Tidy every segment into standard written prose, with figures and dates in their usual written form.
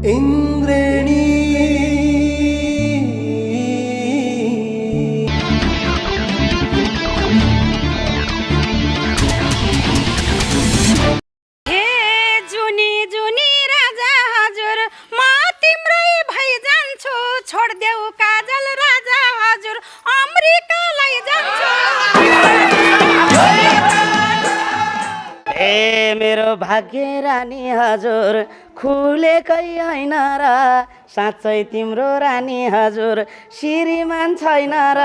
इंद्रेणी मेरो भाग्य रानी हजुर खुलेकै हैन र साँच्चै तिम्रो रानी हजुर श्रीमान छैन र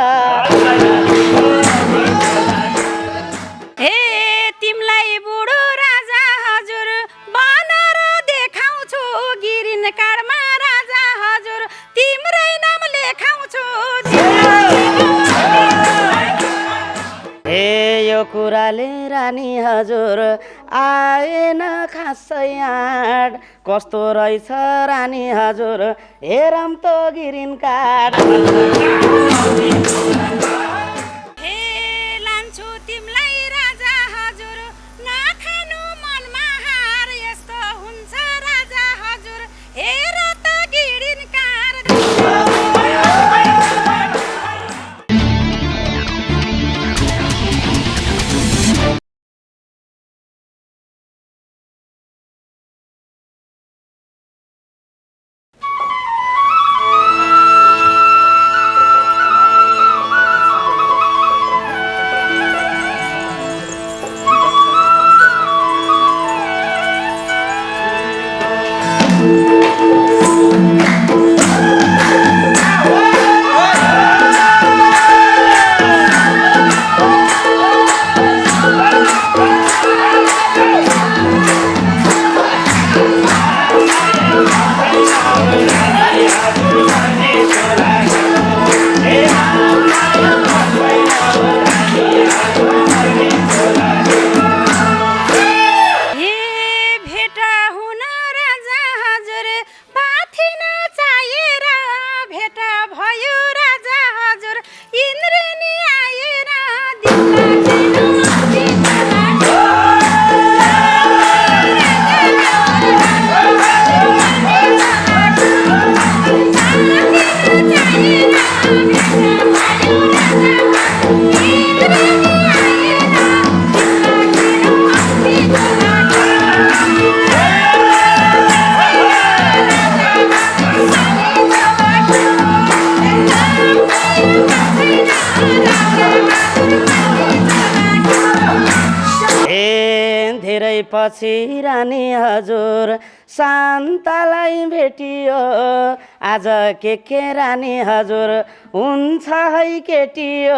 हे तिमलाई बुढो राजा हजुर बनाएर देखाउँछु गिरिन कारमा राजा हजुर तिम्रै नाम लेखाउँछु हे यो कुराले रानी हजुर आएन खासै आँट कस्तो रहेछ रानी हजुर हेरम त गिरिन काट हे लान्छु तिमलाई राजा हजुर नखानु मनमा हार यस्तो हुन्छ राजा हजुर हेर त गिरिन कार पछि रानी हजुर शान्तालाई भेटियो आज के रानी हजुर हुन्छ है केटियो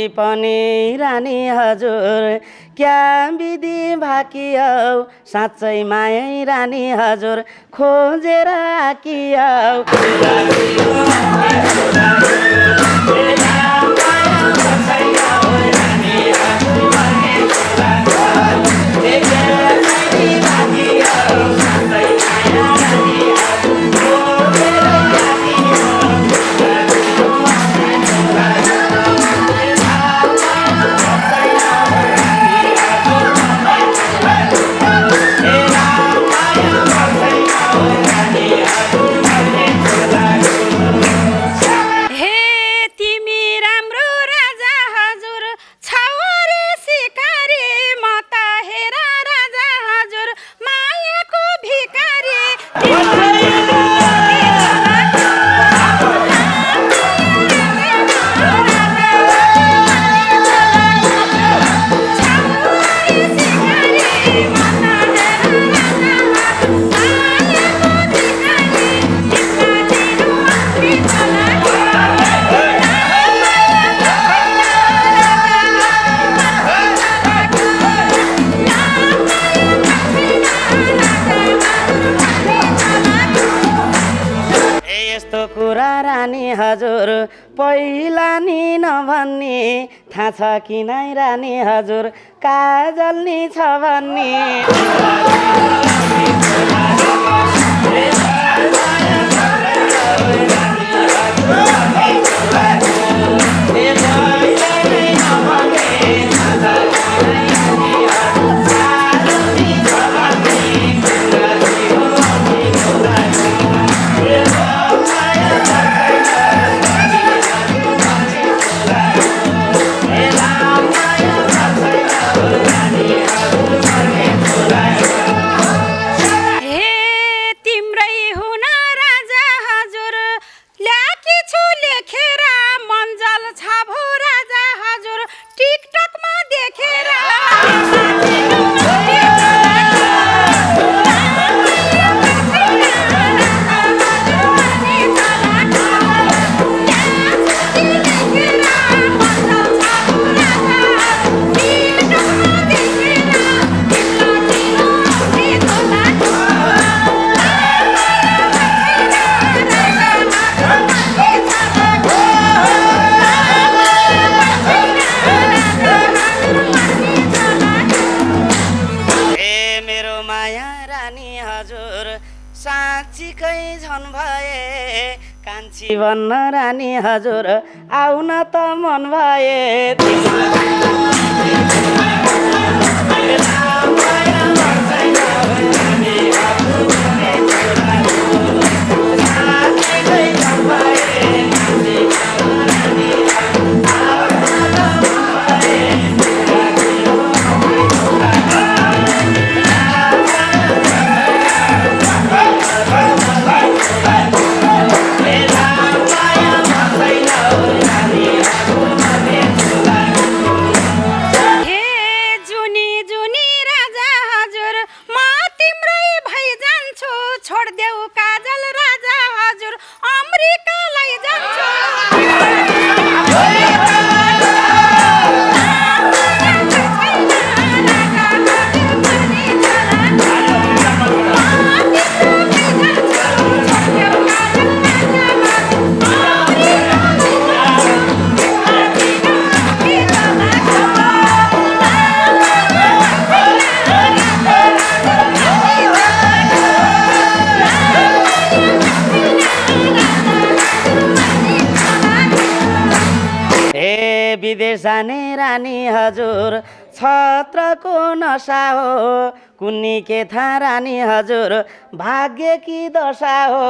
पनि रानी हजुर क्या विधि भाकियौ साँच्चै मायै रानी हजुर खोजेर आकियौ हजुर पहिला नि नभन्ने थाहा छ कि नै रानी हजुर काजल नि छ भन्ने साँच्चीकै झन् भए कान्छी बन्न रानी हजुर आउन त मन भए विदेश जाने रानी हजुर छत्रको नशा हो कुन्नी के थाहा रानी हजुर भाग्य की दशा हो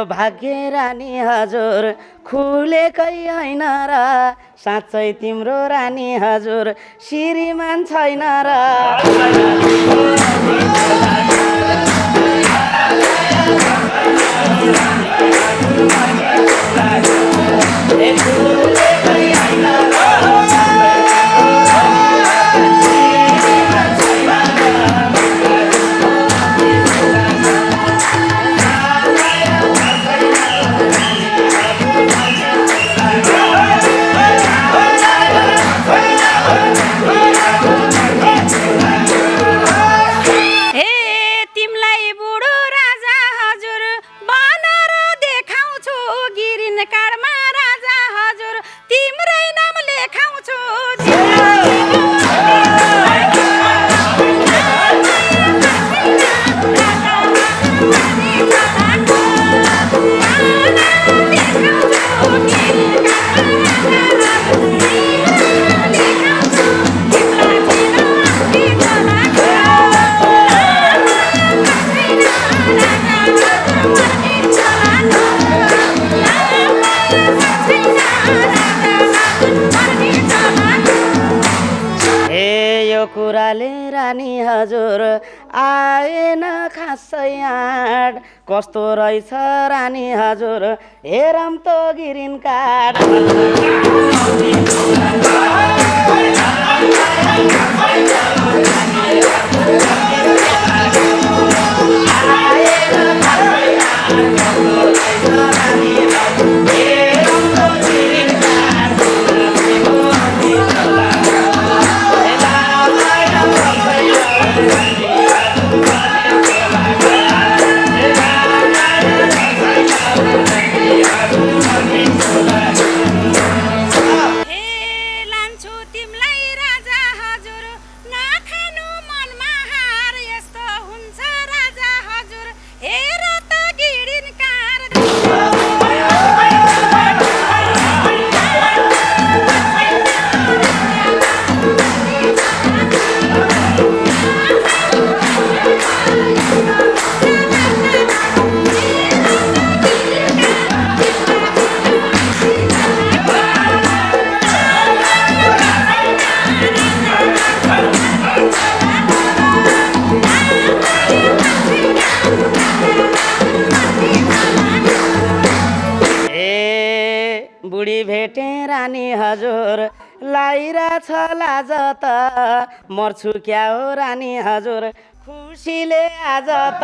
भाग्य रानी हजुर खुलेकै हैन र साँच्चै तिम्रो रानी हजुर श्रीमान छैन र हजुर आएन खासै आँट कस्तो रहेछ रानी हजुर हेरम त ग्रिन कार्ड बुढी भेटे रानी हजुर लाइरा छ लाज त मर्छु क्या हो रानी हजुर खुसीले आज त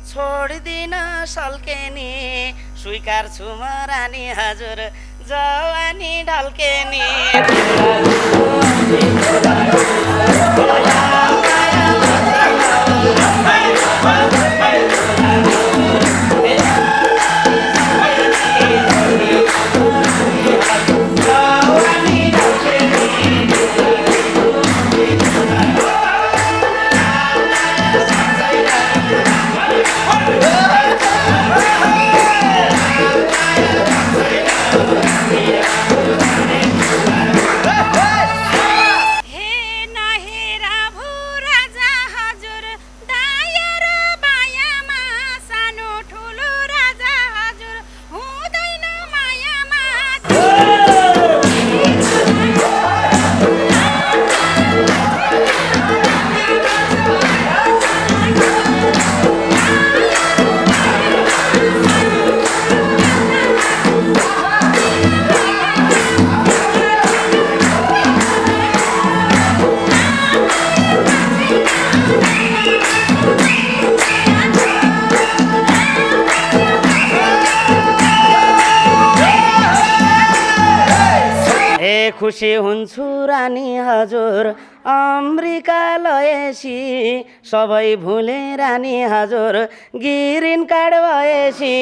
छोडिदिन सल्केनी स्वीकार छु म रानी हजुर जवानी ढल्केनी खुसी हुन्छु रानी हजुर अमेरिका लएसी सबै भुले रानी हजुर ग्रिन कार्ड भएसी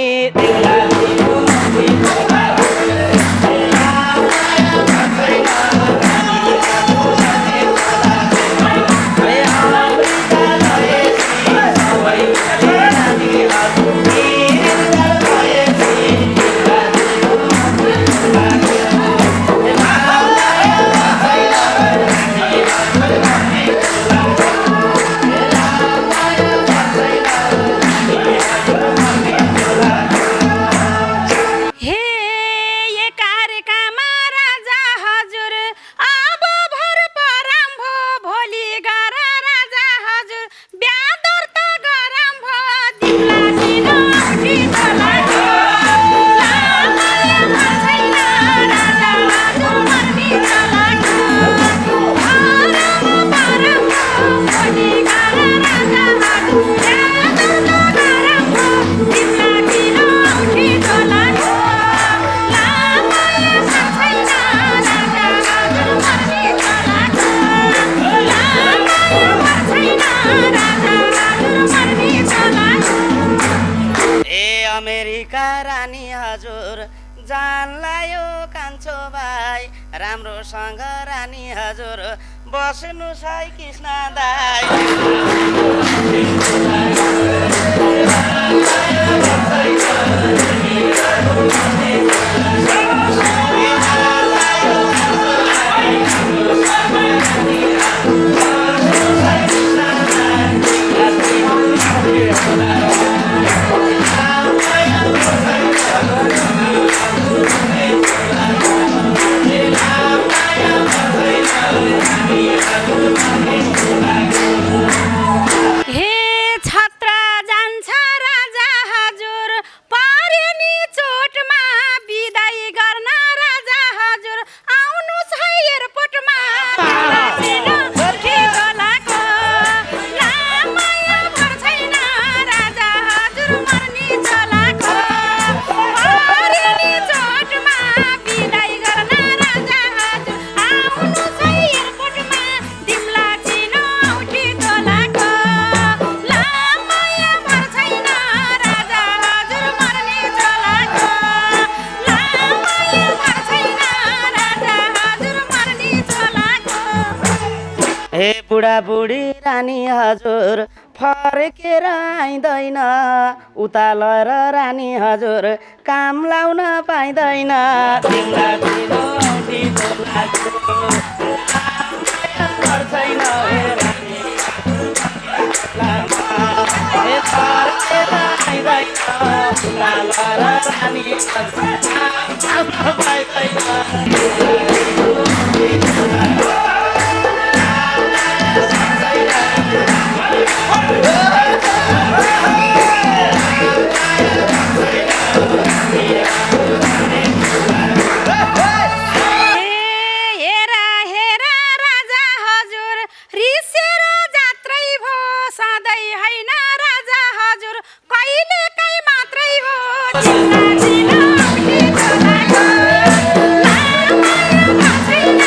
राजा हजुर मर्नी चलाको ए अमेरिका रानी हजुर जानलाई यो कान्छो भाइ राम्रोसँग रानी हजुर बस्नु है कृष्ण दाइ हे छत्र जान्छ राजा हजुर परे नि चोटमा बिदाई गर्न राजा हजुर आउनुस् है एयरपोर्टमा खेतोलाको लामाया भर छैन राजा हजुर मर्नी चलाको परे नि चोटमा बिदाई गर्न राजा हजुर आउनुस् है एयरपोर्टमा दिम्ला चिनो औठी तोलाको लामाया भर छैन राजा हजुर मर्नी चलाको लामाया भर छैन राजा हजुर मर्नी चलाको हे बुढाबुढी रानी हजुर फर्केर आइँदैन उता लएर रानी हजुर काम लाउन पाइँदैन तिमीलाई दिनु औँठी तोलाको लामाया भर छैन हे रानी लामा हे फर्केर आइँदैन उता लएर रानी हजुर काम लाउन पाइँदैन हेरा हेरा राजा हजुर रिसेर जात्रै भो सधैँ होइन राजा हजुर कहिले काहीँ मात्रै हो चिन्ता चिनो औँठी तोलाको लामाया भर छैन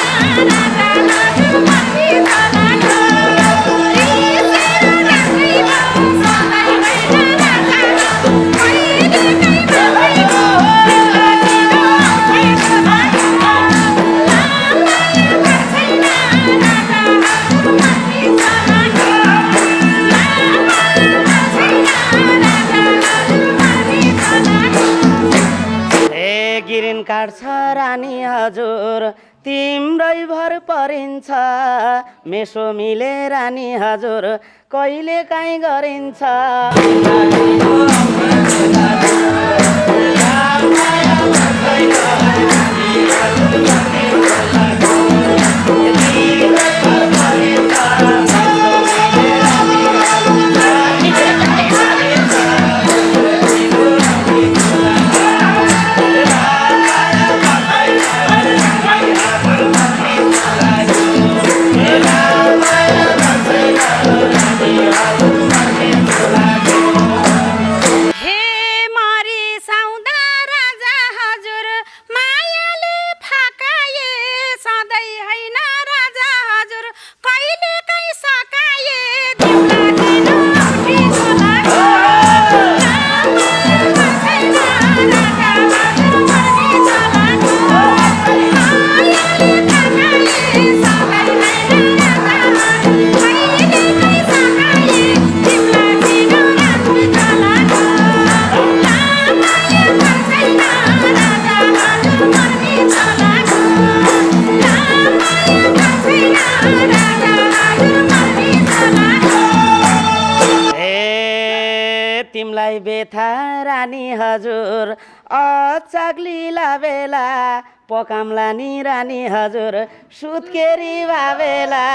राजा हजुर मर्नी चलाको रिसेर जात्रै भो सधैँ होइन राजा कहिले काहीँ मात्रै हो चिन्ता चिनो औँठी तोलाको लामाया भर छैन राजा हजुर मर्नी चलाको लामाया भर छैन राजा हजुर मर्नी चलाको हे ग्रिन कार्ड छ रानी हजुर तिम्रै भर परिन्छ मेसो मिले रानी हजुर कहिले काहीँ गरिन्छ हे मरी साउँदा राजा हजुर मायाले फकाए सधैँ होइन राजा हजुर कहिले काहीँ सकाए दिउला दिनु औँठी तोलाको लामाया भर छैन राजा हजुर मर्नी चलाको मायाले फकाए सधैँ होइन राजा हजुर कहिले काहीँ सकाए दिउला दिनु औँठी तोलाको लामाया भर छैन राजा हजुर मर्नी चलाको लामाया भर छैन राजा हजुर मर्नी चलाको ए तिमलाई बेथा रानी हजुर अचाग्लीला बेला पकाम्ला नि रानी हजुर सुत्केरी भावेला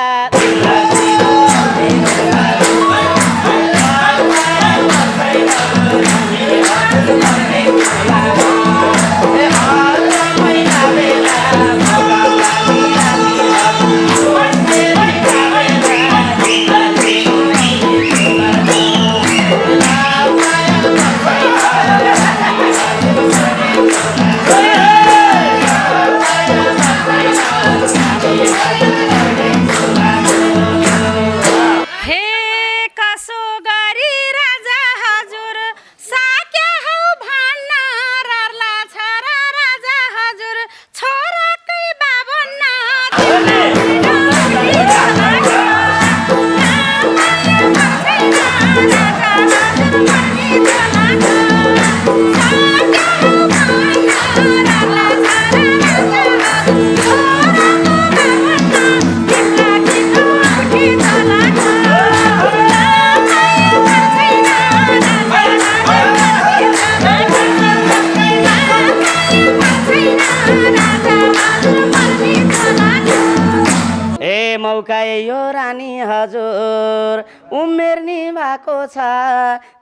हजुर उमेर नि भएको छ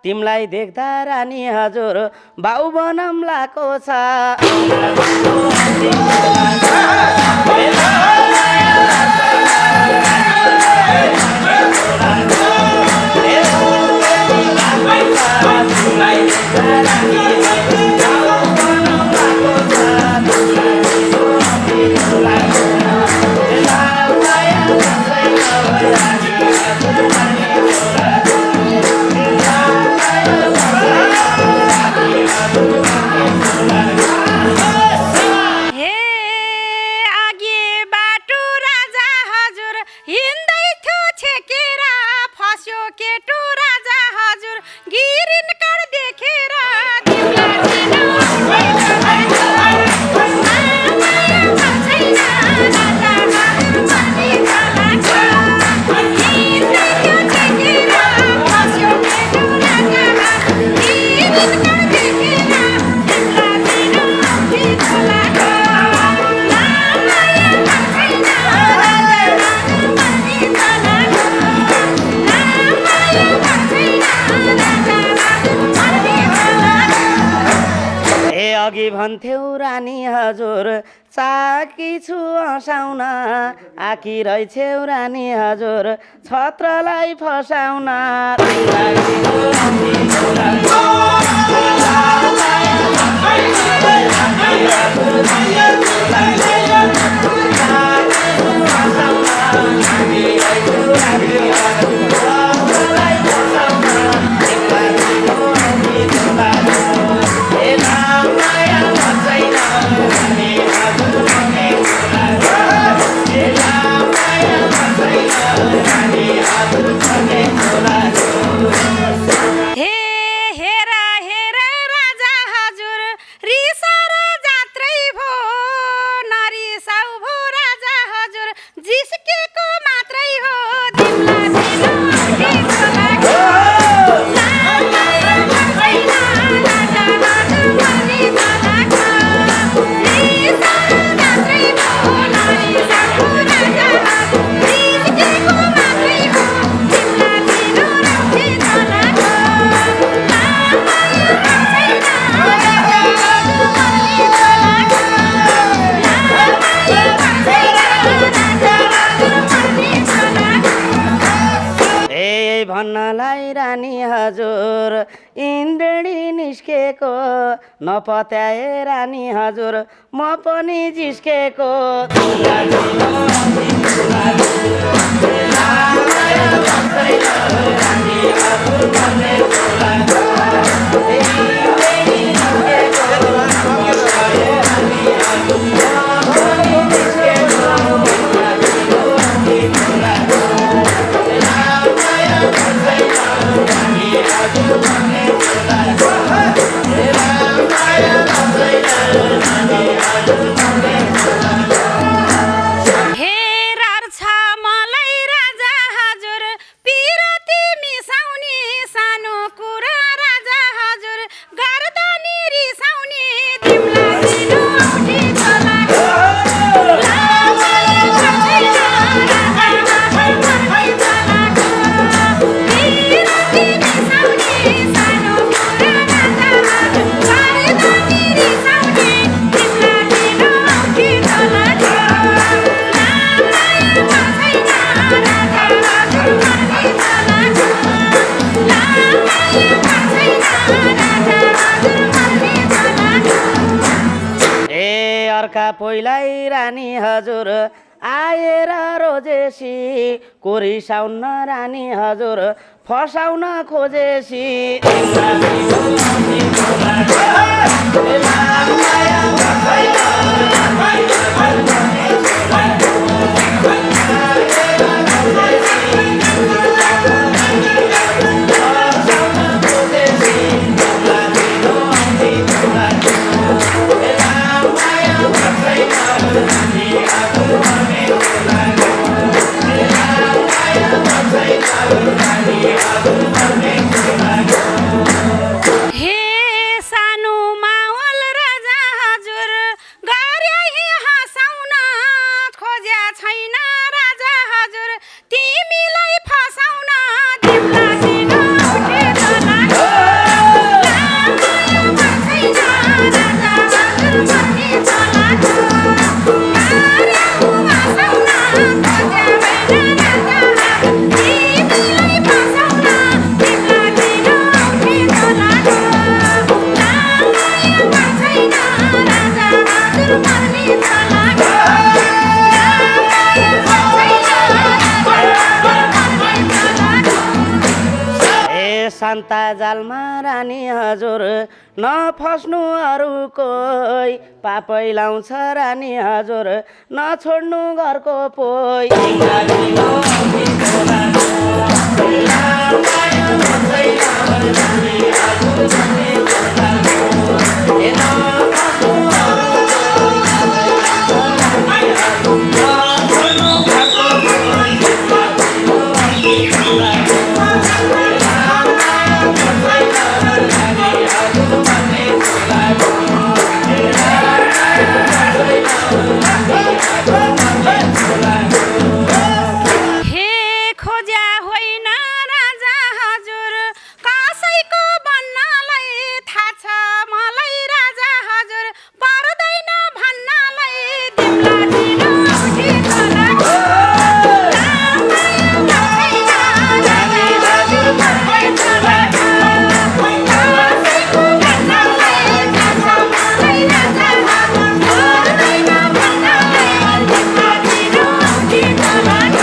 तिमीलाई देख्दा रानी हजुर बाउ बनम लाको छ हे अघि बाटो राजा हजुर हिँड्दै थियो छेकेर फस्यो केटो राजा हजुर गिरिन कर देखेर अघि भन्थ्यौ रानी हजुर चाकी छु हँसाउन आकी रहेछौ रानी हजुर छत्रलाई फसाउन भन्नलाई रानी हजुर इन्द्रणी निस्केको नपत्याए रानी हजुर म पनि जिस्केको अर्का पहिलाई रानी हजुर आएर रोजेसी कोरिसाउन रानी हजुर फसाउन खोजेसी हे सानो मावल राजा हजुर गरे हँसाउन शान्ता जालमा रानी हजुर नफस्नु अरू कोही पापै लाउँछ रानी हजुर नछोड्नु घरको पोइ हे खोज्या होइन राजा हजुर कसैको भन्नलाई थाहा छ मलाई राजा हजुर पर्दैन भन्नलाई तिमीलाई दिनु उठी चलाको कसैको भन्नलाई थाहा छ मलाई राजा हजुर पर्दैन भन्नलाई तिमीलाई दिनु उठी चलाको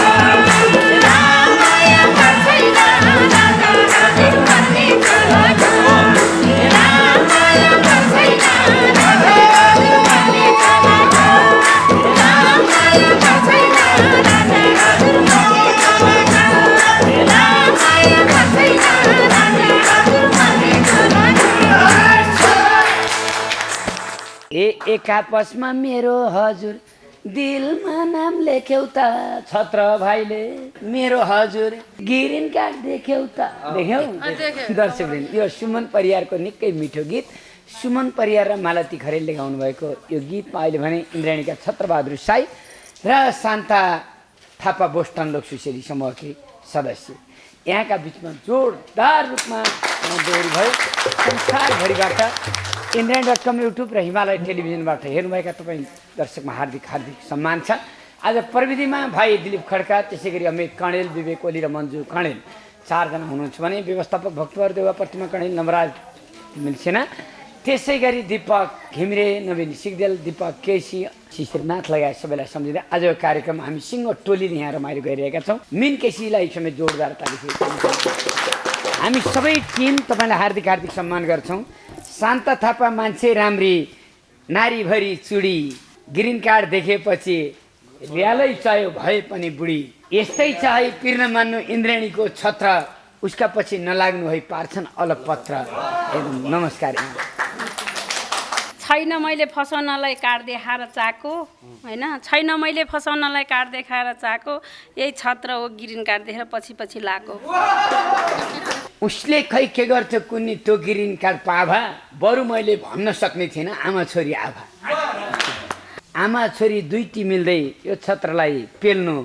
एक आपसमा मेरो हजुर दिलमा नाम लेख्यौ त छत्र भाइले मेरो हजुर ग्रिन कार्ड देख्यौ त देख्यौ दर्शकवृन्द यो सुमन परियारको निकै मिठो गीत सुमन परियार र मालती खरेलले गाउनु भएको यो गीतमा अहिले भने इन्द्राणीका छत्रबहादुर साई र शान्ता थापा बोस्टन लोक सुशेरी समूहकी सदस्य यहाँका बिचमा जोरदार रूपमा दोहोरी भयो संसारभरिबाट इन्द्रायणी.com युट्युब र हिमालय टेलिभिजनबाट हेर्नुभएका तपाईँ दर्शकमा हार्दिक हार्दिक सम्मान छ। आज प्रविधिमा भाइ दिलीप खड्का त्यसै गरी अमित कणेल विवेक ओली र मन्जु कणेल चारजना हुनुहुन्छ भने व्यवस्थापक भक्तवर देवा प्रतिमा कणेल नवराज मिल्सेना त्यसै गरी दीपक घिमिरे नवीन सिगदेल दीपक केसी शिशिरनाथ लगायत सबैलाई सम्झिँदै आजको कार्यक्रम हामी सिङ्गो टोलीले यहाँ रमाइलो गरिरहेका छौँ। मिन केसीलाई समेत जोरदार तालिम हामी सबै टिम तपाईँलाई हार्दिक हार्दिक सम्मान गर्छौँ। शान्ता थापा मान्छे राम्री नारीभरि चुडी ग्रिन कार्ड देखेपछि र्यालै चाह्यो भए पनि बुढी यस्तै चाहे पिर्न मान्नु इन्द्राणीको छत्र उसका पछि नलाग्नु है पार्छन् अलग पत्र। एकदम नमस्कार। छैन मैले फसाउनलाई कार्ड देखाएर चाको होइन छैन मैले फसाउनलाई कार्ड देखाएर चाको यही छत्र हो ग्रिन कार्ड देखेर पछि पछि लाको उसले खै के गर्छ कुन्नी त्यो ग्रिन कार्ड पाभा बरु मैले भन्न सक्ने थिइनँ आमा छोरी आभा आमा छोरी दुईटी मिल्दै यो छत्रलाई पेल्नु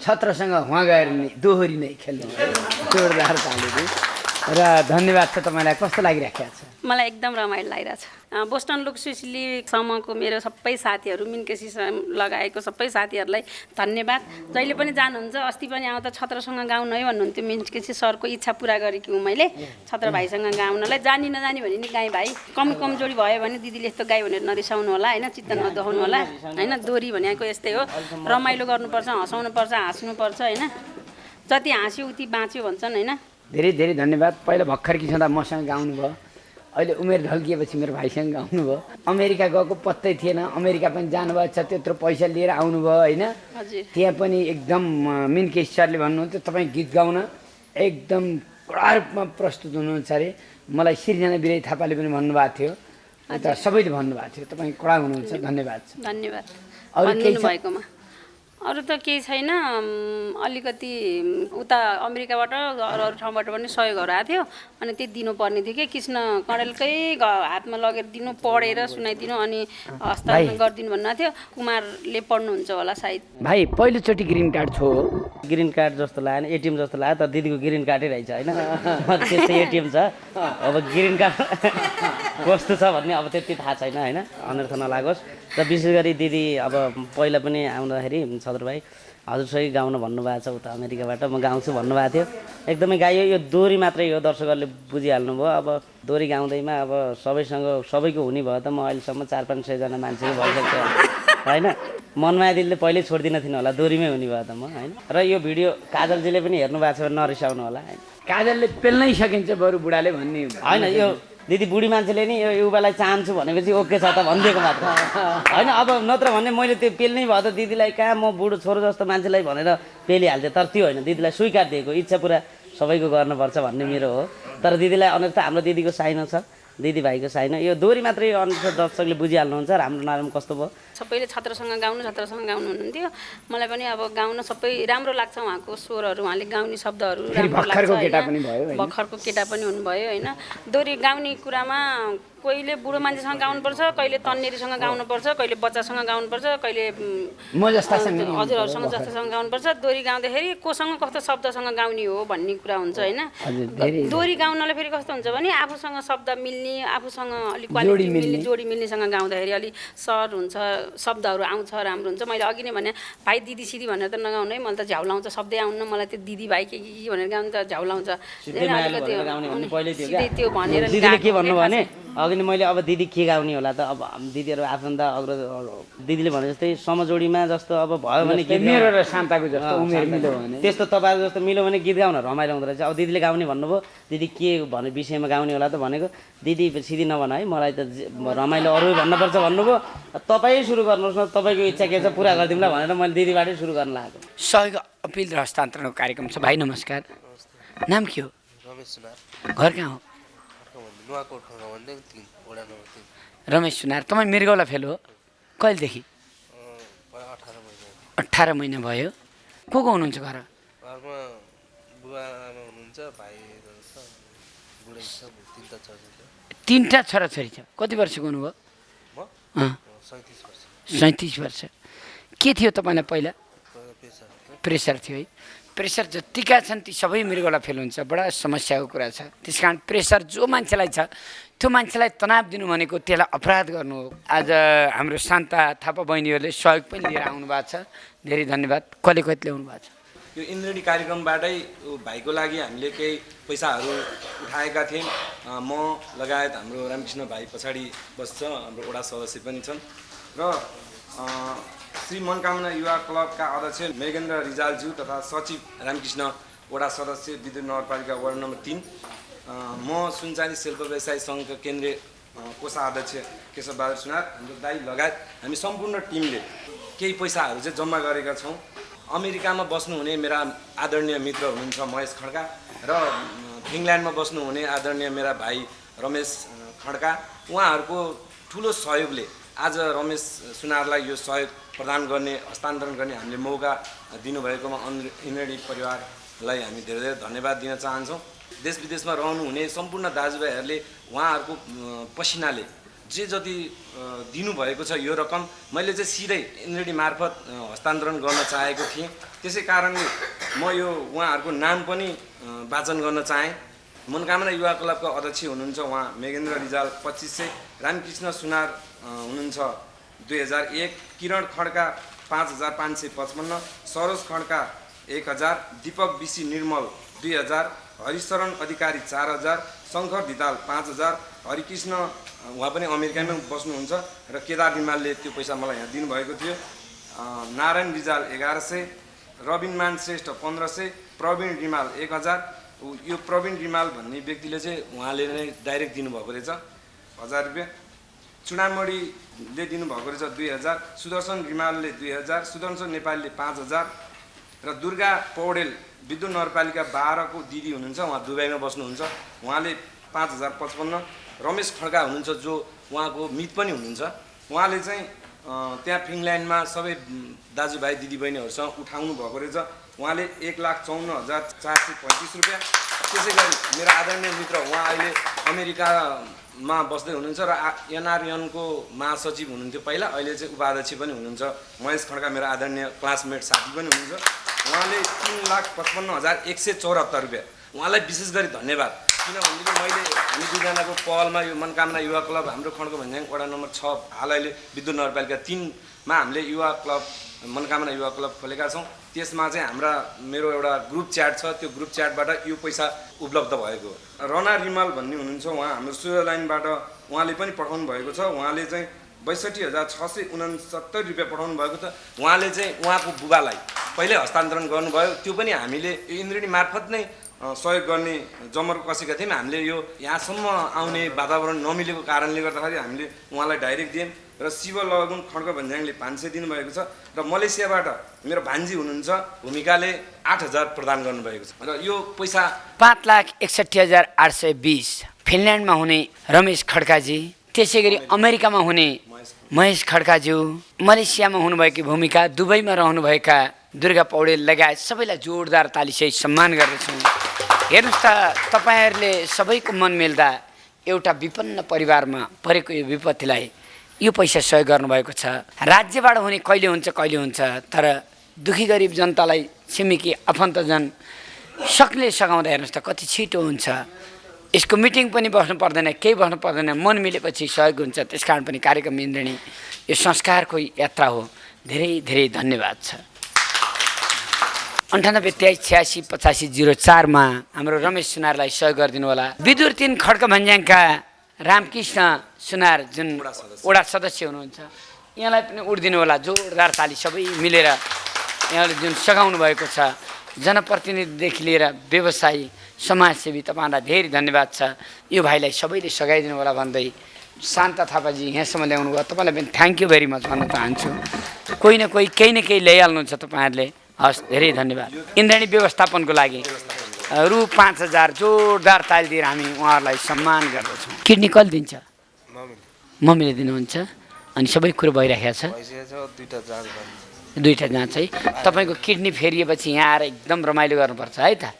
छत्रसँग हुँ गएर नै दोहोरी नै खेल्नु जोरदार तालीले र धन्यवाद छ। तपाईँलाई कस्तो लागिरहेको छ? मलाई एकदम रमाइलो लागिरहेछ। बोस्टन लोक सुशीली समूहको मेरो सबै साथीहरू मिनकेसी लगाएको सबै साथीहरूलाई धन्यवाद। जहिले पनि जानुहुन्छ अस्ति पनि आउँदा छत्रसँग गाउन है भन्नुहुन्थ्यो मिनकेसी सरको इच्छा पुरा गरेकी हुँ मैले छत्र भाइसँग गाउनलाई जानी नजानी भने नि गाई भाइ कमजोरी भयो भने दिदीले यस्तो गाई भनेर नरिसाउनु होला होइन चित्त नदुखाउनु होला होइन दोहोरी भनेको यस्तै हो रमाइलो गर्नुपर्छ हँसाउनुपर्छ हाँस्नुपर्छ होइन जति हाँस्यो उति बाँच्यो भन्छन् होइन। धेरै धेरै धन्यवाद। पहिला भर्खर कि छँदा मसँग गाउनु भयो अहिले उमेर ढल्किएपछि मेरो भाइसँग गाउनु भयो अमेरिका गएको पत्तै थिएन अमेरिका पनि जानुभएको छ त्यत्रो पैसा लिएर आउनुभयो होइन त्यहाँ पनि एकदम मिनकेश सरले भन्नुहुन्थ्यो तपाईँ गीत गाउन एकदम कडा रूपमा प्रस्तुत हुनुहुन्छ अरे मलाई सृजना बिराई थापाले पनि भन्नुभएको थियो अन्त सबैले भन्नुभएको थियो तपाईँ कडा हुनुहुन्छ धन्यवाद धन्यवाद अरू केही भएकोमा अरू त केही छैन अलिकति उता अमेरिकाबाट अरू ठाउँबाट पनि सहयोगहरू आएको थियो अनि त्यही दिनुपर्ने थियो कि कृष्ण कणेलकै हातमा लगेर दिनु पढेर सुनाइदिनु अनि हस्तान्तरण गरिदिनु भन्नुभएको थियो कुमारले पढ्नुहुन्छ होला सायद। भाइ पहिलोचोटि ग्रिन कार्ड छो ग्रिन कार्ड जस्तो लाग्यो एटिएम जस्तो लाग्यो तर दिदीको ग्रिन कार्डै रहेछ होइन त्यस्तै एटिएम छ अब ग्रिन कार्ड कस्तो छ भन्ने अब त्यति थाहा छैन होइन अनर्थ नलागोस् र विशेष गरी दिदी अब पहिला पनि आउँदाखेरि छत्र भाइ हजुरसँगै गाउन भन्नुभएको छ उता अमेरिकाबाट म गाउँछु भन्नुभएको थियो एकदमै गाइयो यो दोहोरी मात्रै हो दर्शकहरूले बुझिहाल्नु भयो अब दोहोरी गाउँदैमा अब सबैसँग सबैको हुने भयो त म अहिलेसम्म 400-500 जना मान्छे भइसक्यो होइन मनमाया दिदीले पहिल्यै छोडिदिन थिइनँ होला दोरीमै हुने भयो त म होइन र यो भिडियो काजलजीले पनि हेर्नु भएको छ भने नरिसाउनु होला होइन काजलले पेल्नै सकिन्छ बरु बुढाले भन्ने होइन यो दिदी बुढी मान्छेले नि यो युवालाई चाहन्छु भनेपछि ओके छ त भनिदिएको मात्र होइन अब नत्र भने मैले त्यो पेल्नै भयो त दिदीलाई कहाँ म बुढो छोरो जस्तो मान्छेलाई भनेर पेलिहाल्थेँ तर त्यो होइन दिदीलाई स्वीकार दिएको इच्छा पुरा सबैको गर्नुपर्छ भन्ने मेरो हो तर दिदीलाई अनुसार हाम्रो दिदीको साइनो छ दिदीभाइको साइनो यो दोरी मात्रै अनुसार दर्शकले बुझिहाल्नुहुन्छ राम्रो नराम्रो कस्तो भयो सबैले छत्रसँग गाउनु हुनुहुन्थ्यो मलाई पनि अब गाउन सबै राम्रो लाग्छ उहाँको स्वरहरू उहाँले गाउने शब्दहरू राम्रो लाग्छ भर्खरको केटा पनि हुनुभयो होइन दोरी गाउने कुरामा कहिले बुढो मान्छेसँग गाउनुपर्छ कहिले तन्नेरीसँग गाउनुपर्छ कहिले बच्चासँग गाउनुपर्छ कहिले हजुरहरूसँग जस्तोसँग गाउनुपर्छ दोरी गाउँदाखेरि कोसँग कस्तो शब्दसँग गाउने हो भन्ने कुरा हुन्छ होइन दोरी गाउनलाई फेरि कस्तो हुन्छ भने आफूसँग शब्द मिल्ने आफूसँग अलिक क्वालिटी मिल्ने जोडी मिल्नेसँग गाउँदाखेरि अलिक सर हुन्छ शब्दहरू आउँछ राम्रो हुन्छ मैले अघि नै भने भाइ दिदी सिदी भनेर त नगाउनु है मलाई त झ्याउलाउँछ शब्दै आउनु मलाई त्यो दिदी भाइ के भनेर गाउनु त झ्याउलाउँछ त्यो भनेर दिदीले के भन्नु भने अघि नै मैले अब दिदी के गाउने होला त अब दिदीहरू आफन्त अग्रज दिदीले भने जस्तै समजोडीमा जस्तो अब भयो भने गीत मेरो र शान्ताको जस्तो उमेर मिल्यो भने त्यस्तो तपाईँको जस्तो मिल्यो भने गीत गाउन रमाइलो हुँदो रहेछ अब दिदीले गाउने भन्नुभयो दिदी के भन्ने विषयमा गाउने होला त भनेको दिदी सिधी नभन है मलाई त रमाइलो अरू भन्नुपर्छ भन्नुभयो तपाईँ सुरु गर्नुहोस् न तपाईँको इच्छा के छ पुरा गरिदिउँला भनेर मैले दिदीबाटै सुरु गर्न लागेको सहयोग अपिल र हस्तान्तरणको कार्यक्रम छ भाइ नमस्कार नाम के हो रमेश सुनार घर कहाँ हो रमेश सुनार तपाईँ मृगौला फेलो हो कहिलेदेखि 18 महिना भयो को हुनुहुन्छ घर घरमा बुवा आमा हुनुहुन्छ भाइ छ बुढै छ तीनटा छोराछोरी छ कति वर्षको हुनुभयो म 37 वर्ष के थियो तपाईँलाई पहिला प्रेसर थियो है प्रेसर जतिका छन् ती सबै मृगौला फेल हुन्छ बडा समस्याको कुरा छ त्यस कारण प्रेसर जो मान्छेलाई छ त्यो मान्छेलाई तनाव दिनु भनेको त्यसलाई अपराध गर्नु हो आज हाम्रो शान्ता थापा बहिनीहरूले सहयोग पनि लिएर आउनु भएको छ धेरै धन्यवाद कहिले ल्याउनु भएको छ यो इन्द्रेणी कार्यक्रमबाटै भाइको लागि हामीले केही पैसाहरू उठाएका थियौँ म लगायत हाम्रो रामकृष्ण भाइ पछाडि बस्छ हाम्रो वडा सदस्य पनि छन् र श्री मनकामना युवा क्लबका अध्यक्ष मेघेन्द्र रिजालज्यू तथा सचिव रामकृष्ण वडा सदस्य विद्युत नगरपालिका वार्ड नम्बर 3 म सुनचानी शिल्प व्यवसाय सङ्घका केन्द्रीय कोषाध्यक्ष केशवबहादुर सुनार हाम्रो दाइ लगायत हामी सम्पूर्ण टिमले केही पैसाहरू चाहिँ जम्मा गरेका छौँ अमेरिकामा बस्नुहुने मेरा आदरणीय मित्र हुनुहुन्छ महेश खड्का र फिनल्यान्डमा बस्नुहुने आदरणीय मेरा भाइ रमेश खड्का उहाँहरूको ठुलो सहयोगले आज रमेश सुनारलाई यो सहयोग प्रदान गर्ने हस्तान्तरण गर्ने हामीले मौका दिनुभएकोमा इन्द्रेणी परिवारलाई हामी धेरै धेरै धन्यवाद दिन चाहन्छौँ देश विदेशमा रहनुहुने सम्पूर्ण दाजुभाइहरूले उहाँहरूको पसिनाले जे जति दिनुभएको छ यो रकम मैले चाहिँ सिधै इन्द्रेणी मार्फत हस्तान्तरण गर्न चाहेको थिएँ त्यसै कारणले म यो उहाँहरूको नाम पनि वाचन गर्न चाहेँ मनकामना युवा क्लबका अध्यक्ष हुनुहुन्छ उहाँ मेघेन्द्र रिजाल 2500 रामकृष्ण सुनार हुनुहुन्छ 2001 किरण खड्का 5555 सरोज खड्का 1000 दीपक बिसी निर्मल 2000 हरिशरण अधिकारी 4000 शङ्कर धिताल 5000 हरिकृष्ण उहाँ पनि अमेरिकामै बस्नुहुन्छ र केदार रिमालले त्यो पैसा मलाई यहाँ दिनुभएको थियो नारायण रिजाल 1100 रबिनमान श्रेष्ठ 1500 प्रवीण रिमाल 1000 यो प्रवीण रिमाल भन्ने व्यक्तिले चाहिँ उहाँले नै डाइरेक्ट दिनुभएको रहेछ 1000 रुपियाँ चुडामणीले दिनुभएको रहेछ 2000 सुदर्शन रिमालले 2000 सुदर्शन नेपालीले 5000 र दुर्गा पौडेल विद्युत नगरपालिका 12 को दिदी हुनुहुन्छ उहाँ दुबईमा बस्नुहुन्छ उहाँले 5055 रमेश खड्का हुनुहुन्छ जो उहाँको मित पनि हुनुहुन्छ उहाँले चाहिँ त्यहाँ फिनल्यान्डमा सबै दाजुभाइ दिदीबहिनीहरूसँग उठाउनु भएको रहेछ उहाँले 1,54,435 रुपियाँ त्यसै गरी मेरो आदरणीय मित्र उहाँ अहिले अमेरिकामा बस्दै हुनुहुन्छ र एनआरएनको महासचिव हुनुहुन्थ्यो पहिला अहिले चाहिँ उपाध्यक्ष पनि हुनुहुन्छ महेश खड्का मेरो आदरणीय क्लासमेट साथी पनि हुनुहुन्छ उहाँले 3,55,174 रुपियाँ उहाँलाई विशेष गरी धन्यवाद किनभनेदेखि मैले हामी दुईजनाको पहलमा यो मनकामना युवा क्लब हाम्रो खड्का भन्ज्याङ वडा नम्बर 6 हाल अहिले विद्युत नगरपालिका 3 मा हामीले युवा क्लब मनकामना युवा क्लब खोलेका छौँ त्यसमा चाहिँ हाम्रा मेरो एउटा ग्रुप च्याट छ त्यो ग्रुप च्याटबाट यो पैसा उपलब्ध भएको रना रिमाल भन्ने हुनुहुन्छ उहाँ हाम्रो स्विजरल्यान्डबाट उहाँले पनि पठाउनु भएको छ उहाँले चाहिँ 62,669 रुपियाँ पठाउनु भएको छ। उहाँले चाहिँ उहाँको बुबालाई पहिल्यै हस्तान्तरण गर्नुभयो। त्यो पनि हामीले यो इन्द्रेणी मार्फत नै सहयोग गर्ने जमर कसेका थियौँ। हामीले यो यहाँसम्म आउने वातावरण नमिलेको कारणले गर्दाखेरि हामीले उहाँलाई डाइरेक्ट दियौँ र शिव लगुन खड्ग भन्ज्याङले 500 दिनुभएको छ र मलेसियाबाट मेरो भान्जी हुनुहुन्छ भूमिकाले 8,000 प्रदान गर्नुभएको छ र यो पैसा 5,61,820 फिनल्यान्डमा हुने रमेश खड्काजी, त्यसै गरी अमेरिकामा हुने महेश खड्काज्यू, मलेसियामा हुनुभएकी भूमिका, दुबईमा रहनुभएका दुर्गा पौडेल लगायत सबैलाई जोरदार तालीसहित सम्मान गर्दछौँ। हेर्नुहोस् त, तपाईँहरूले सबैको मन मिल्दा एउटा विपन्न परिवारमा परेको यो विपत्तिलाई यो पैसा सहयोग गर्नुभएको छ। राज्यबाट हुने कहिले हुन्छ, तर दुखी गरिब जनतालाई छिमेकी आफन्तजन सक्ने सघाउँदा हेर्नुहोस् त कति छिटो हुन्छ। यसको मिटिङ पनि बस्नु पर्दैन, केही बस्नु पर्दैन, मन मिलेपछि सहयोग हुन्छ। त्यसकारण पनि कार्यक्रम इन्द्रेणी यो संस्कारको यात्रा हो। धेरै धेरै धन्यवाद छ। 9823868504 मा हाम्रो रमेश सुनारलाई सहयोग गरिदिनु होला। विदुर 3 खड्क भन्ज्याङका रामकृष्ण सुनार जुन वडा सदस्य हुनुहुन्छ, यहाँलाई पनि उड्दिनु होला। जोरदार ताली सबै मिलेर यहाँले जुन सघाउनु भएको छ। जनप्रतिनिधिदेखि लिएर व्यवसायी, समाजसेवी, तपाईँहरूलाई धेरै धन्यवाद छ। यो भाइलाई सबैले सघाइदिनु होला भन्दै शान्ता थापाजी यहाँसम्म ल्याउनु भयो। तपाईँलाई पनि थ्याङ्क यू भेरी मच भन्न चाहन्छु। कोही न कोही केही न केही ल्याइहाल्नुहुन्छ तपाईँहरूले। हस्, धेरै धन्यवाद। इन्द्रेणी व्यवस्थापनको लागि रु 5,000 जोरदार ताली दिएर हामी उहाँहरूलाई सम्मान गर्दछौँ। किडनी कसले दिन्छ? मम्मीले दिनुहुन्छ अनि सबै कुरो भइरहेको छ। दुईवटा जाँच है। तपाईँको किडनी फेरिएपछि यहाँ आएर एकदम रमाइलो गर्नुपर्छ है त।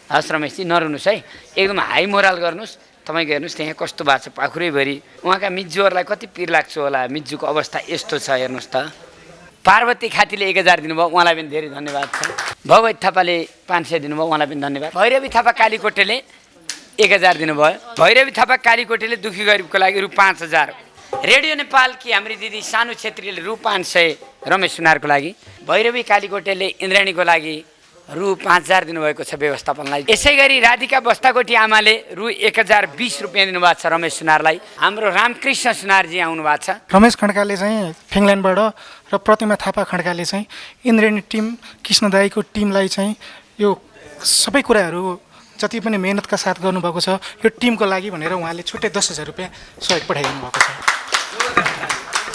हस् रमेशजी, नरुनुहोस् है, एकदम हाई मोरल गर्नुहोस्। तपाईँको हेर्नुहोस् त्यहाँ कस्तो भएको छ पाखुरैभरि। उहाँका मिज्जूहरूलाई कति पिर लाग्छ होला। मिज्जूको अवस्था यस्तो छ हेर्नुहोस् त। पार्वती खातीले 1,000 दिनुभयो, उहाँलाई पनि धेरै धन्यवाद छ। भगवत थापाले 500 दिनुभयो, उहाँलाई पनि धन्यवाद। भैरवी थापा कालीकोटेले 1,000 दिनुभयो। भैरवी थापा कालीकोटेले दुखी गरिबको लागि रु 5,000। रेडियो नेपालकी हाम्री दिदी सानु छेत्रीले रु 500 रमेश सुनारको लागि। भैरवी कालीकोटेले इन्द्राणीको लागि रु 5,000 दिनुभएको छ व्यवस्थापनलाई। यसै गरी राधिका बस्ताकोटी आमाले रु 1,020 रुपियाँ दिनुभएको छ रमेश सुनारलाई। हाम्रो रामकृष्ण सुनारजी आउनु भएको छ। रमेश खड्काले चाहिँ फिनल्यान्डबाट र प्रतिमा थापा खड्काले चाहिँ इन्द्रेणी टिम, कृष्ण दाईको टिमलाई चाहिँ यो सबै कुराहरू जति पनि मेहनतका साथ गर्नुभएको छ यो टिमको लागि भनेर उहाँले छुट्टै 10,000 रुपियाँ सहयोग पठाइदिनु भएको छ।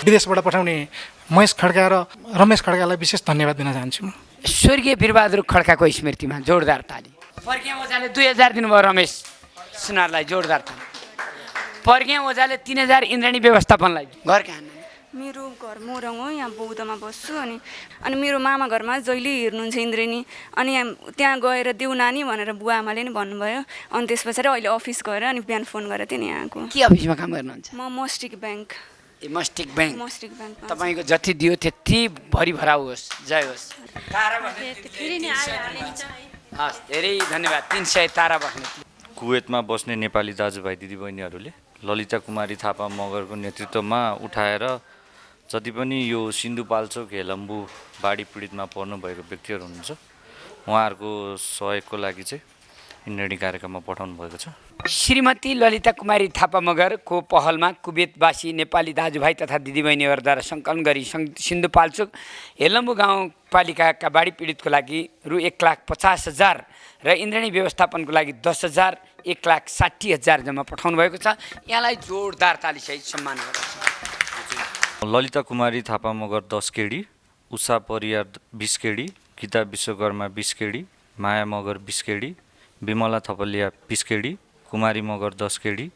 विदेशबाट पठाउने महेश खड्का र रमेश खड्कालाई विशेष धन्यवाद दिन चाहन्छु। स्वर्गीय वीरबहादुर खड्काको स्मृतिमा जोरदार ताली। पर्ग्या ओझाले 2,000 दिनुभयो रमेश सुनारलाई, जोरदार ताली। पर्ग्या ओझाले 3,000 इन्द्रेणी व्यवस्थापनलाई। घर कहाँ? मेरो घर मोरङ हो, यहाँ बौद्धमा बस्छु। अनि मेरो मामा घरमा जहिले हेर्नुहुन्छ इन्द्रेणी। अनि त्यहाँ गएर देऊ नानी भनेर बुवा आमाले नि भन्नुभयो। अनि त्यस पछाडि अहिले अफिस गएर अनि बिहान फोन गरेको थिएँ नि यहाँको। के अफिसमा काम गर्नुहुन्छ? म मस्टिक ब्याङ्क। मस्टिक ब्याङ्क। मस्टिक ब्याङ्क। तपाईँको जति दियो त्यति भरिभरा होस्। जय होस्। हस्, धेरै धन्यवाद। 300 तारा बस्ने। कुवेतमा बस्ने नेपाली दाजुभाइ दिदीबहिनीहरूले ललिता कुमारी थापा मगरको नेतृत्वमा उठाएर जति पनि यो सिन्धुपाल्चोक हेलम्बु बाढी पीडितमा पर्नुभएको व्यक्तिहरू हुनुहुन्छ उहाँहरूको सहयोगको लागि चाहिँ इन्द्रेणी कार्यक्रममा पठाउनु भएको छ। श्रीमती ललिता कुमारी थापा मगरको पहलमा कुवेतवासी नेपाली दाजुभाइ तथा दिदीबहिनीहरूद्वारा सङ्कलन गरी सिन्धुपाल्चोक हेलम्बु गाउँपालिकाका बाढी पीडितको लागि रु 1,50,000 र इन्द्रेणी व्यवस्थापनको लागि 10,000, 1,60,000 जम्मा पठाउनु भएको छ। यहाँलाई जोरदार तालीसहित सम्मान गर्दछु। Lalita Kumari Thapa Magar 10 KD, Usha Pariyar 20 KD, Gita Vishwakarma 20 KD, Maya Magar 20 KD, Bimala Thapaliya 20 KD, Kumari Magar 10 KD,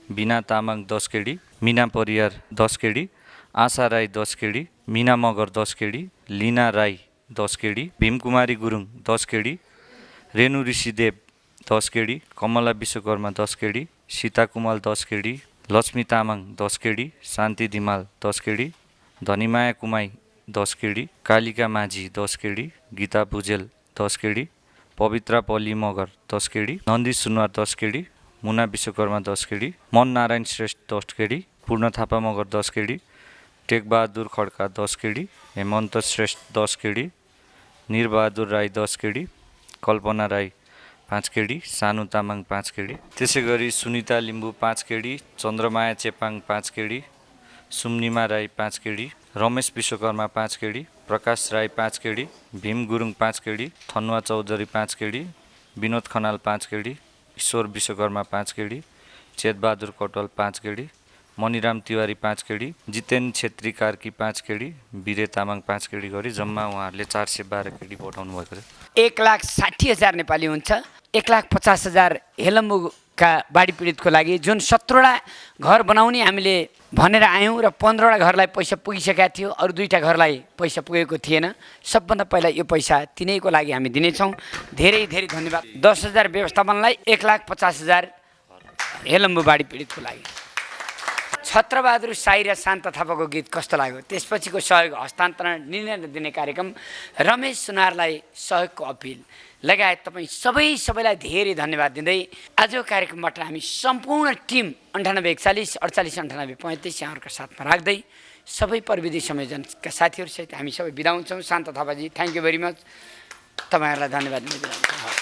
Bina Tamang 10 KD, Mina Pariyar 10 KD, Asha Rai 10 KD, Mina Magar 10 KD, Lina Rai 10 KD, Bhimkumari Gurung 10 KD, Renu Rishidev 10 KD, Kamala Vishwakarma 10 KD, Sita Kumal 10 KD, Laxmi Tamang 10 KD, शान्ति Dhimal 10 KD, Dhanimaya Kumai 10 KD, Kalika Majhi 10 KD, Gita Bhujel 10 KD, Pabitra Palli Magar 10 KD, Nandi Sunuwar 10 KD, Muna Vishwakarma 10 KD, Man Narayan Shrestha 10 KD, Purna Thapa Magar 10 KD, Tekbahadur Khadka 10 KD, Hemant Shrestha 10 KD, Nirbahadur Rai 10 KD, Kalpana Rai 5 KD, Sanu Tamang 5 KD, त्यसै गरी Sunita Limbu 5 KD, Chandramaya Chepang 5 KD, Sumnima Rai 5 KD, Ramesh Vishwakarma 5 KD, Prakash Rai 5 KD, Bhim Gurung 5 KD, Thanuwa Chaudhary 5 KD, Binod Khanal 5 KD, Ishwar Vishwakarma 5 KD, Chetbahadur Katwal 5 KD, Maniram Tiwari 5 KD, Jiten Chhetri Karki 5 KD, वीरे Tamang 5 KD गरी जम्मा उहाँहरूले 412 KD पठाउनु भएको छ। 1,60,000 नेपाली हुन्छ। 1,50,000 हेलम्बुका बाढी पीडितको लागि जुन 17वटा घर बनाउने हामीले भनेर आयौँ र 15वटा घरलाई पैसा पुगिसकेका थियो, अरू 2टा घरलाई पैसा पुगेको थिएन। सबभन्दा पहिला यो पैसा तिनैको लागि हामी दिनेछौँ। धेरै धेरै धन्यवाद। 10,000 व्यवस्थापनलाई, 1,50,000 हेलम्बु बाढी पीडितको लागि। छत्रबहादुर साई र शान्त थापाको गीत कस्तो लाग्यो? त्यसपछिको सहयोग हस्तान्तरण निर्णय दिने कार्यक्रम, रमेश सुनारलाई सहयोगको अपिल लगायत तपाईँ सबैलाई धेरै धन्यवाद दिँदै आजको कार्यक्रमबाट हामी सम्पूर्ण टिम 98 41 48 98 35 यहाँहरूका साथमा राख्दै सबै प्रविधि संयोजनका साथीहरूसहित हामी सबै बिदा हुन्छौँ। शान्त थापाजी, थ्याङ्क यू भेरी मच। तपाईँहरूलाई धन्यवाद दिँदै